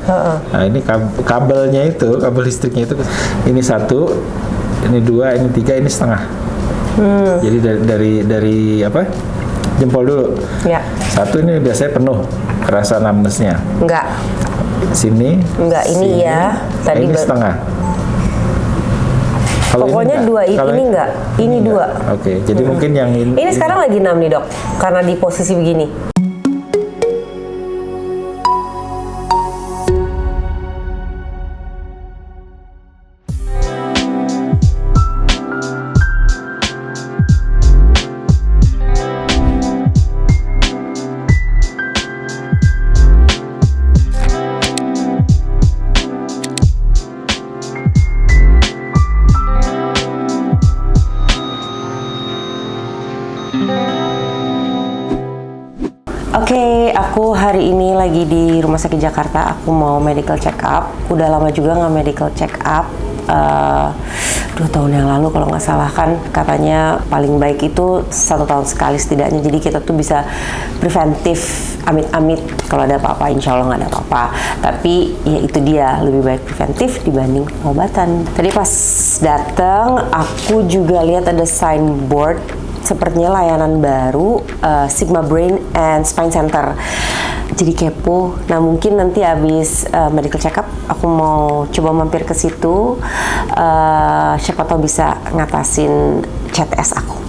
Nah ini kabelnya itu, kabel listriknya itu, ini 1, ini 2, ini 3, ini setengah. Jadi dari apa? Jempol dulu. Ya. 1 ini biasanya penuh, kerasa numbness-nya. Enggak. Sini. Enggak, ini sini, ya. Tadi ini setengah. Kalau pokoknya ini enggak. Ini 2. Oke, jadi mungkin yang ini. Ini sekarang lagi 6 nih, Dok. Karena di posisi begini. Oke, aku hari ini lagi di Rumah Sakit Jakarta. Aku mau medical check up. Udah lama juga nggak medical check up. 2 tahun yang lalu kalau nggak salah kan, katanya paling baik itu 1 tahun sekali setidaknya. Jadi kita tuh bisa preventif, amit-amit kalau ada apa-apa, insya Allah nggak ada apa-apa. Tapi ya itu dia, lebih baik preventif dibanding pengobatan. Tadi pas datang, aku juga lihat ada signboard sepertinya layanan baru, Sigma Brain and Spine Center. Jadi kepo. Nah mungkin nanti habis medical check up aku mau coba mampir ke situ. Siapa tahu bisa ngatasin CTS aku.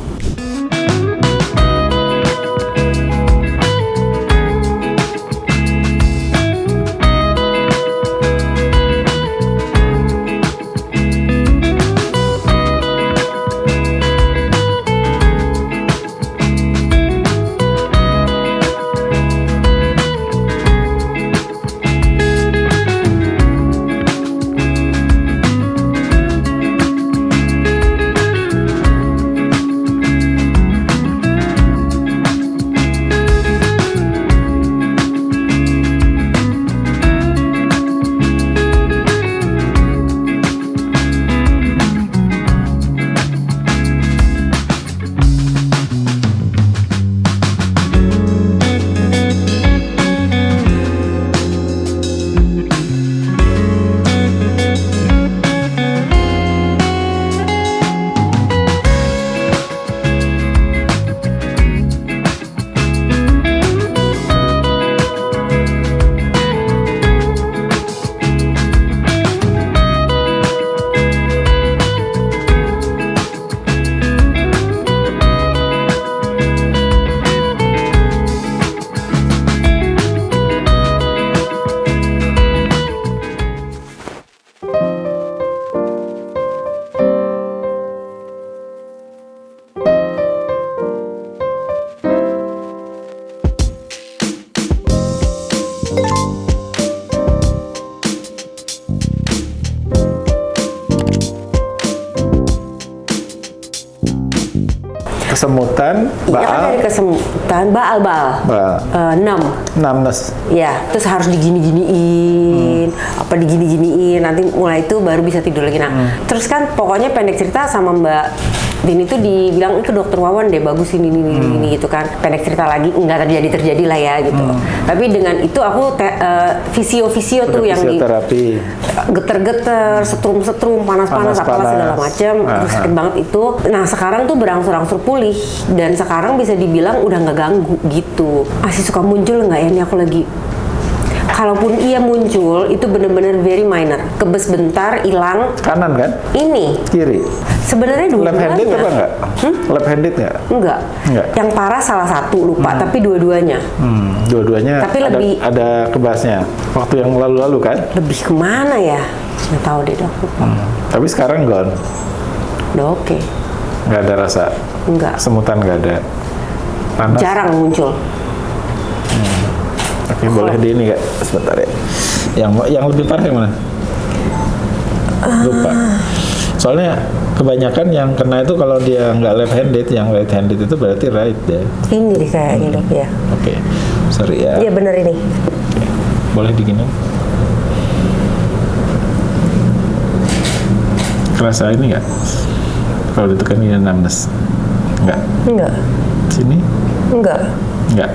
Kesemutan, Iya kan dari kesemutan, baal. 6. Numbness. Ya, terus harus digini-giniin, apa digini-giniin, nanti mulai itu baru bisa tidur lagi. Nah, terus kan pokoknya pendek cerita sama Mbak Dini itu dibilang itu dokter Wawan deh bagus ini gitu kan. Pendek cerita lagi nggak terjadi lah ya gitu. Tapi dengan itu aku visio tuh yang di geter-geter, setrum, panas-panas, apalah segala macam, terus sakit banget itu. Nah sekarang tuh berangsur-angsur pulih dan sekarang bisa dibilang udah nggak ganggu gitu. Masih suka muncul nggak ya ini aku lagi. Kalaupun ia muncul, itu benar-benar very minor. Kebes bentar, hilang. Kanan kan? Ini. Kiri. Sebenarnya dua-duanya. Left-handed apa enggak? Left-handed nggak? Enggak. Yang parah salah satu, lupa. Tapi dua-duanya. Dua-duanya tapi ada kebasnya. Waktu yang lalu-lalu kan? Lebih kemana ya? Nggak tahu deh, Dok. Tapi sekarang gone? Udah oke. Nggak ada rasa? Enggak. Semutan nggak ada? Panas? Jarang muncul. Oke, boleh di ini nggak? Sebentar ya. Yang lebih parah yang mana? Lupa. Soalnya kebanyakan yang kena itu kalau dia nggak left handed, yang right handed itu berarti right deh. Ini deh kayaknya Dok ya. Oke. Sorry ya. Iya bener ini. Oke. Boleh digini. Kerasa ini nggak? Kalau ditekan ini numbness? Nggak. Enggak. Sini? Enggak. Nggak.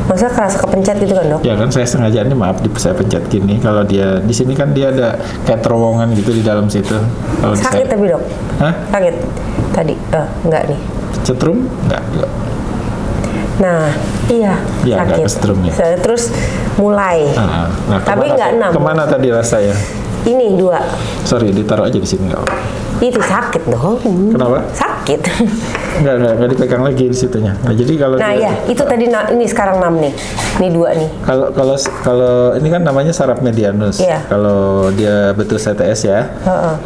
Maksudnya kerasa kepencet gitu kan, Dok? Ya kan saya sengaja ini maaf saya pencet gini. Kalau dia di sini kan dia ada kayak terowongan gitu di dalam situ. Kalau Sakit tapi, Dok? Hah? Sakit tadi? Enggak nih. Cetrum? Enggak. Nah, iya Agak sakit. kesetrum ya. Terus mulai. Nah, tapi nggak 6. Kemana tadi rasanya? Ini 2. Sorry, ditaruh aja di sini nggak apa. Itu sakit dong. Kenapa? Sakit. Nggak dipegang lagi di situnya. Nah, jadi kalau Nah, dia, ya, itu tadi ini sekarang 6 nih. Ini 2 nih. Kalau ini kan namanya saraf medianus. Iya. Kalau dia betul CTS ya.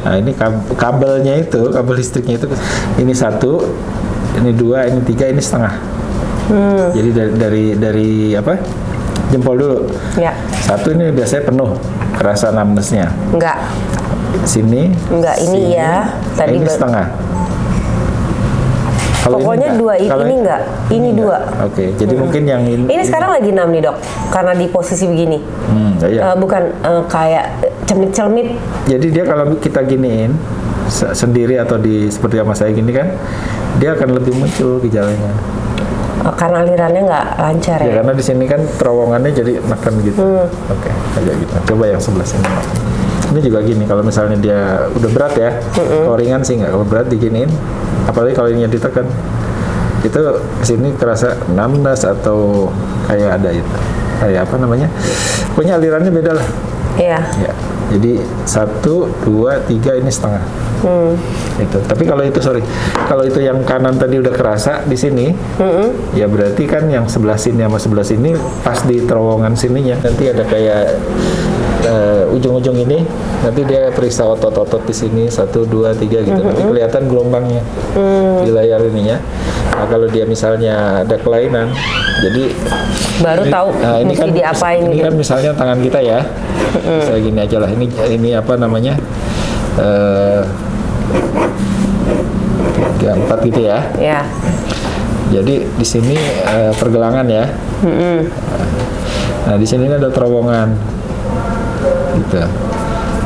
Nah, ini kabelnya itu, kabel listriknya itu ini 1, ini 2, ini 3, ini setengah. Jadi dari apa? Jempol dulu. Ya. 1 ini biasanya penuh, kerasa numbness-nya. Enggak. Sini. Enggak, ini sini, ya. Tadi ini setengah. Kalau pokoknya ini 2 ini enggak. Ini 2. Oke, jadi mungkin yang ini. Ini sekarang lagi 6 nih, Dok. Karena di posisi begini. Iya. Bukan kayak celmit-celmit. Jadi dia kalau kita giniin sendiri atau seperti sama saya gini kan, dia akan lebih muncul gejalanya. Karena alirannya nggak lancar Ya ya. karena di sini kan terowongannya jadi neken gitu. Oke, kayak gitu. Coba yang sebelah sini. Ini juga gini, kalau misalnya dia udah berat ya, kalau ringan sih nggak, kalau berat diginiin, apalagi kalau ini ditekan, itu kesini terasa numbness atau kayak ada itu, kayak apa namanya, pokoknya alirannya beda lah. Iya. Ya, jadi 1, 2, 3 ini setengah. Itu. Tapi kalau itu kalau itu yang kanan tadi udah kerasa di sini, ya berarti kan yang sebelah sini sama sebelah sini pas di terowongan sininya nanti ada kayak ujung-ujung ini nanti dia periksa otot-otot di sini 1, 2, 3 gitu nanti kelihatan gelombangnya di layar ininya. Nah, kalau dia misalnya ada kelainan, jadi Baru tahu ini mesti kan, diapain ini gitu. kan misalnya tangan kita ya, saya gini aja lah. Ini apa namanya? 3, 4 gitu ya. Ya. Jadi di sini pergelangan ya. Nah di sini ada terowongan, gitu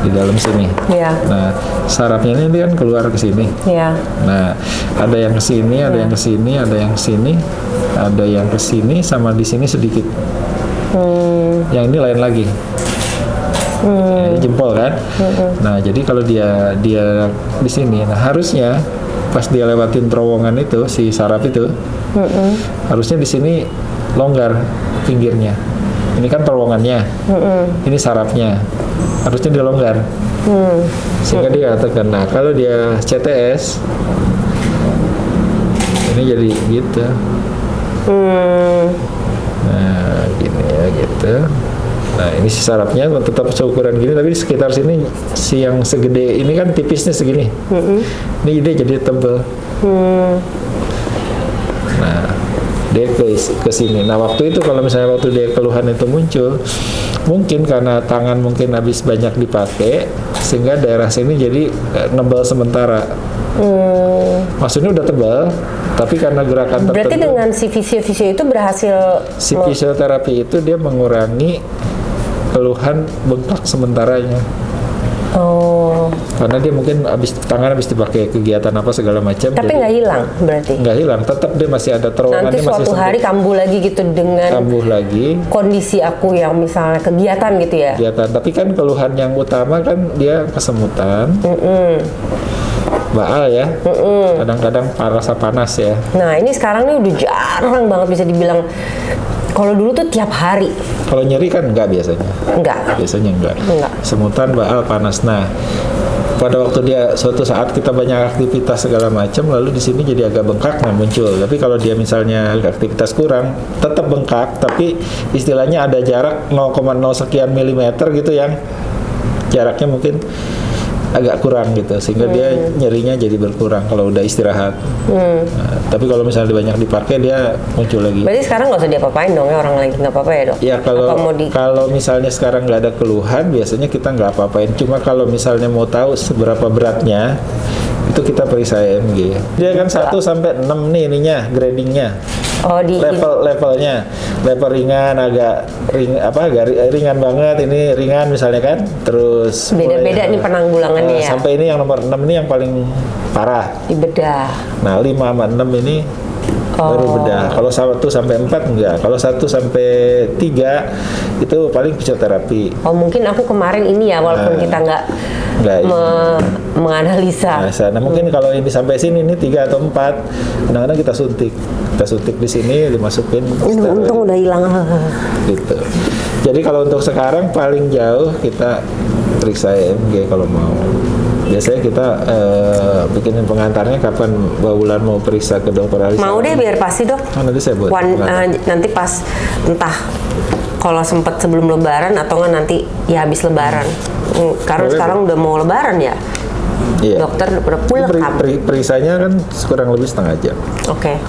di dalam sini. Iya. Nah sarafnya ini kan keluar ke sini. Iya. Nah ada yang ke sini, ada yang ke sini, ada yang ke sini, ada yang ke sini, sama di sini sedikit. Yang ini lain lagi. Jempol kan. Nah jadi kalau dia di sini, nah harusnya pas dia lewatin terowongan itu si saraf itu, harusnya di sini longgar pinggirnya. Ini kan terowongannya, ini sarafnya, harusnya dia longgar, sehingga dia tekan. Nah kalau dia CTS, ini jadi gitu. Nah gini ya gitu. Nah ini si sarafnya tetap seukuran gini, tapi di sekitar sini si yang segede ini kan tipisnya segini. Ini dia jadi tebel. Nah dia ke sini. Nah waktu itu kalau misalnya waktu dia keluhan itu muncul, mungkin karena tangan mungkin habis banyak dipakai, sehingga daerah sini jadi nebal sementara. Maksudnya udah tebal, tapi karena gerakan tertentu. Berarti dengan si fisio itu berhasil. Si fisioterapi itu dia mengurangi keluhan bengkak sementaranya. Oh. Karena dia mungkin tangan habis dipakai kegiatan apa segala macam. Tapi nggak hilang berarti. Nggak hilang, tetap dia masih ada terowongannya. Nanti suatu hari kambuh lagi gitu dengan kambuh lagi. Kondisi aku yang misalnya kegiatan gitu ya. Kegiatan, tapi kan keluhan yang utama kan dia kesemutan. Baal ya. Kadang-kadang rasa panas ya. Nah ini sekarang nih udah jarang banget bisa dibilang. Kalau dulu tuh tiap hari. Kalau nyeri kan enggak biasanya. Enggak. Biasanya enggak. Enggak. Semutan, baal, panas. Nah, pada waktu dia suatu saat kita banyak aktivitas segala macam, lalu di sini jadi agak bengkak, nah muncul. Tapi kalau dia misalnya aktivitas kurang, tetap bengkak, tapi istilahnya ada jarak 0,0 sekian milimeter gitu yang jaraknya mungkin agak kurang gitu, sehingga dia nyerinya jadi berkurang kalau udah istirahat. Nah, tapi kalau misalnya banyak dipakai dia muncul lagi. Berarti sekarang nggak usah diapa-apain dong ya, orang lagi nggak apa-apa ya dok? Ya kalau misalnya sekarang nggak ada keluhan, biasanya kita nggak apa-apain. Cuma kalau misalnya mau tahu seberapa beratnya, itu kita periksa EMG. Dia kan 1 sampai 6 nih ininya, gradingnya. Oh, Levelnya, level ringan, agak ringan banget, ini ringan misalnya kan, terus beda-beda nih penanggulangannya ya. Sampai ini yang nomor 6 ini yang paling parah. Dibedah. Nah 5 sama 6 ini baru bedah. Kalau 1 sampai 4 enggak. Kalau 1 sampai 3 itu paling fisioterapi. Oh mungkin aku kemarin ini ya, walaupun kita nggak menganalisa. Nah, mungkin kalau ini sampai sini ini 3 atau 4, kadang-kadang kita suntik di sini, dimasukin. Untung udah hilang. Gitu. Jadi kalau untuk sekarang paling jauh kita periksa EMG kalau mau. Biasanya kita bikinin pengantarnya kapan bulan mau periksa ke dokter alis. Mau deh, biar pasti dok. Nanti saya buat. Nanti pas entah kalau sempet sebelum lebaran atau nggak nanti ya habis lebaran. Karena sekarang udah mau lebaran ya. Iya. Dokter udah pulang. Periksanya kan kurang lebih setengah jam. Oke.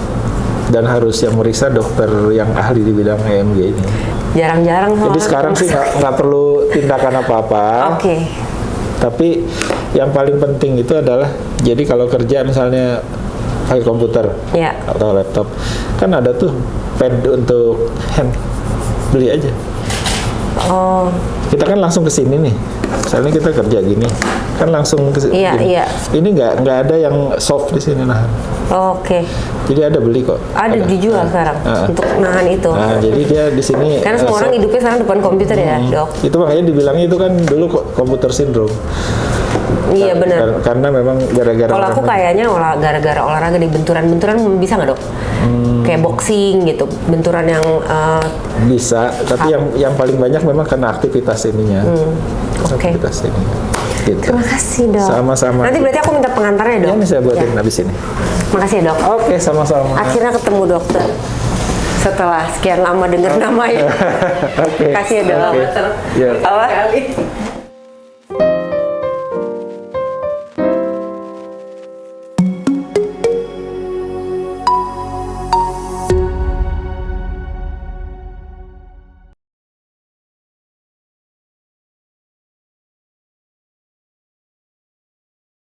Dan harus yang meriksa dokter yang ahli di bidang EMG ini. Jarang-jarang. Jadi sekarang sih nggak perlu tindakan apa-apa. Oke. Tapi yang paling penting itu adalah, jadi kalau kerja misalnya pakai komputer atau laptop, kan ada tuh pad untuk hand, beli aja. Oh. Kita kan langsung ke sini nih. Misalnya kita kerja gini, kan langsung ke sini. Iya. Ini nggak ada yang soft di sini nahan. Oke. Jadi ada beli kok. Ada dijual sekarang untuk nahan itu. Nah, jadi dia di sini. Karena semua orang hidupnya sekarang depan komputer ya, dok. Itu makanya dibilangnya itu kan dulu komputer sindrom. Iya benar. Karena memang gara-gara. Kalau aku kayaknya gara-gara olahraga di benturan bisa nggak dok? Kayak boxing gitu, benturan yang bisa. Tapi yang paling banyak memang karena aktivitas ininya. Oke. Aktivitas ini. Gitu. Terima kasih dok. Sama-sama. Nanti berarti aku minta pengantarnya dok. Ini saya buatin habis ini. Makasih ya dok. Oke, sama-sama. Akhirnya ketemu dokter. Setelah sekian lama dengar nama ya. Oke. Kasih ya dok. Ya. Apa?